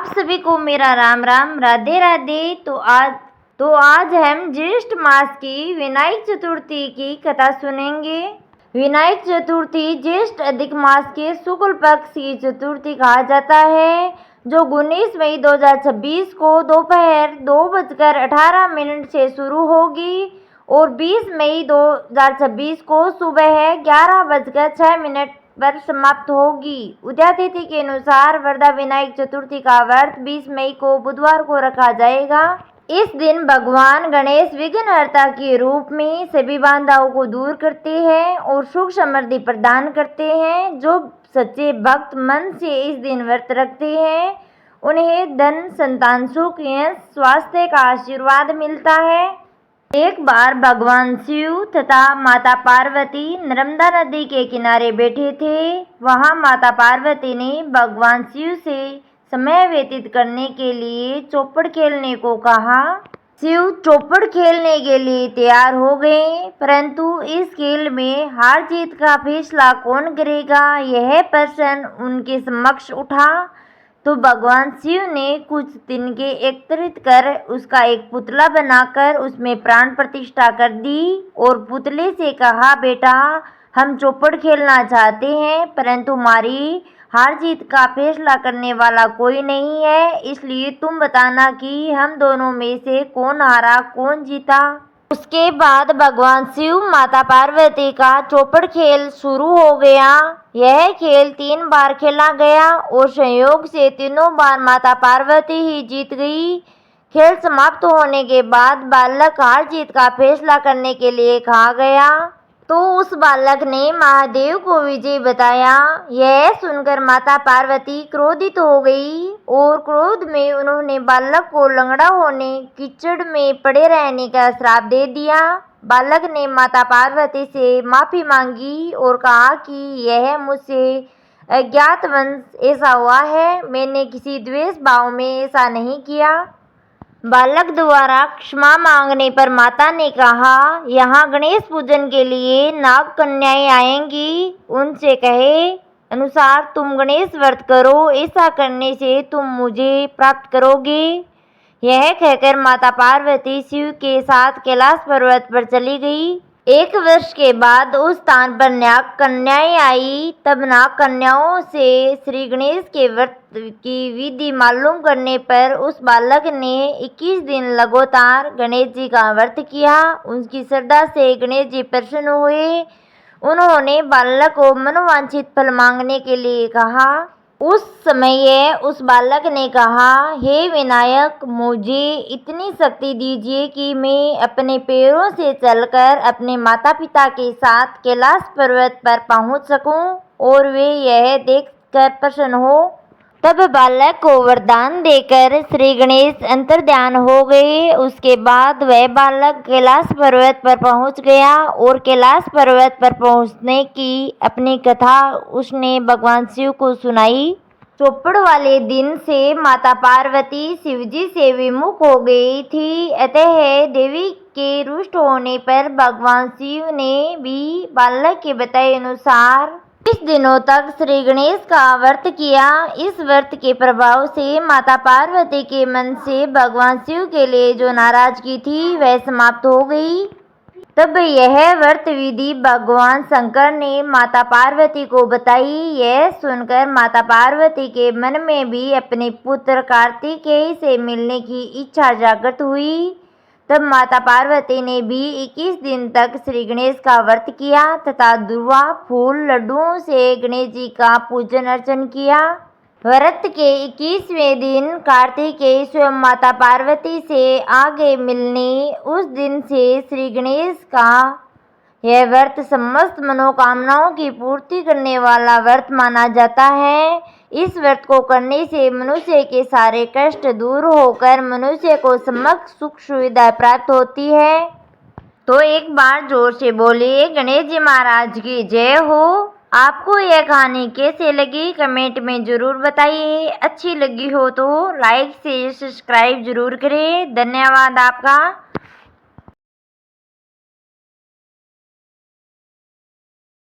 आप सभी को मेरा राम राम, राधे राधे। तो आज हम ज्येष्ठ मास की विनायक चतुर्थी की कथा सुनेंगे। विनायक चतुर्थी ज्येष्ठ अधिक मास के शुक्ल पक्ष की चतुर्थी कहा जाता है, जो 19 मई 2026 को दोपहर 2:18 से शुरू होगी और 20 मई 2026 को सुबह 11:06 पर समाप्त होगी। उदयातिथि के अनुसार वरदा विनायक चतुर्थी का व्रत 20 मई को बुधवार को रखा जाएगा। इस दिन भगवान गणेश विघ्नहर्ता के रूप में सभी बाधाओं को दूर करते हैं और सुख समृद्धि प्रदान करते हैं। जो सच्चे भक्त मन से इस दिन व्रत रखते हैं, उन्हें धन, संतान, सुख, यश, स्वास्थ्य का आशीर्वाद मिलता है। एक बार भगवान शिव तथा माता पार्वती नर्मदा नदी के किनारे बैठे थे। वहां माता पार्वती ने भगवान शिव से समय व्यतीत करने के लिए चौपड़ खेलने को कहा। शिव चौपड़ खेलने के लिए तैयार हो गए, परंतु इस खेल में हार जीत का फैसला कौन करेगा, यह प्रश्न उनके समक्ष उठा। तो भगवान शिव ने कुछ तिनके एकत्रित कर उसका एक पुतला बनाकर उसमें प्राण प्रतिष्ठा कर दी और पुतले से कहा, बेटा, हम चौपड़ खेलना चाहते हैं, परंतु हमारी हार जीत का फैसला करने वाला कोई नहीं है, इसलिए तुम बताना कि हम दोनों में से कौन हारा कौन जीता। उसके बाद भगवान शिव माता पार्वती का चौपड़ खेल शुरू हो गया। यह खेल 3 बार खेला गया और संयोग से तीनों बार माता पार्वती ही जीत गई। खेल समाप्त होने के बाद बालक हार जीत का फैसला करने के लिए कहा गया, तो उस बालक ने महादेव को विजय बताया। यह सुनकर माता पार्वती क्रोधित हो गई और क्रोध में उन्होंने बालक को लंगड़ा होने, कीचड़ में पड़े रहने का श्राप दे दिया। बालक ने माता पार्वती से माफी मांगी और कहा कि यह मुझसे अज्ञातवश ऐसा हुआ है, मैंने किसी द्वेष भाव में ऐसा नहीं किया। बालक द्वारा क्षमा मांगने पर माता ने कहा, यहाँ गणेश पूजन के लिए नाग कन्याएं आएंगी, उनसे कहे अनुसार तुम गणेश व्रत करो, ऐसा करने से तुम मुझे प्राप्त करोगे। यह कहकर माता पार्वती शिव के साथ कैलाश पर्वत पर चली गई। 1 वर्ष के बाद उस स्थान पर नाग कन्याएं आई। तब नाग कन्याओं से श्री गणेश के व्रत की विधि मालूम करने पर उस बालक ने 21 दिन लगातार गणेश जी का व्रत किया। उनकी श्रद्धा से गणेश जी प्रसन्न हुए। उन्होंने बालक को मनोवांछित फल मांगने के लिए कहा। उस समय उस बालक ने कहा, हे विनायक, मुझे इतनी शक्ति दीजिए कि मैं अपने पैरों से चलकर अपने माता पिता के साथ कैलाश पर्वत पर पहुंच सकूं और वे यह देखकर प्रसन्न हो। तब बालक को वरदान देकर श्री गणेश अंतर्ध्यान हो गए। उसके बाद वह बालक कैलाश पर्वत पर पहुंच गया और कैलाश पर्वत पर पहुंचने की अपनी कथा उसने भगवान शिव को सुनाई। चौपड़ वाले दिन से माता पार्वती शिवजी से विमुख हो गई थी, अतः देवी के रुष्ट होने पर भगवान शिव ने भी बालक के बताए अनुसार 20 दिनों तक श्री गणेश का व्रत किया। इस व्रत के प्रभाव से माता पार्वती के मन से भगवान शिव के लिए जो नाराजगी थी वह समाप्त हो गई। तब यह व्रत विधि भगवान शंकर ने माता पार्वती को बताई। यह सुनकर माता पार्वती के मन में भी अपने पुत्र कार्तिकेय से मिलने की इच्छा जागृत हुई। तब माता पार्वती ने भी 21 दिन तक श्री गणेश का व्रत किया तथा दुर्वा, फूल, लड्डुओं से गणेश जी का पूजन अर्चन किया। व्रत के 21वें दिन कार्तिकेय स्वयं माता पार्वती से आगे मिलने। उस दिन से श्री गणेश का यह व्रत समस्त मनोकामनाओं की पूर्ति करने वाला व्रत माना जाता है। इस व्रत को करने से मनुष्य के सारे कष्ट दूर होकर मनुष्य को समस्त सुख सुविधा प्राप्त होती है। तो एक बार जोर से बोलिए, गणेश जी महाराज की जय हो। आपको यह कहानी कैसे लगी कमेंट में ज़रूर बताइए। अच्छी लगी हो तो लाइक से सब्सक्राइब जरूर करें। धन्यवाद आपका।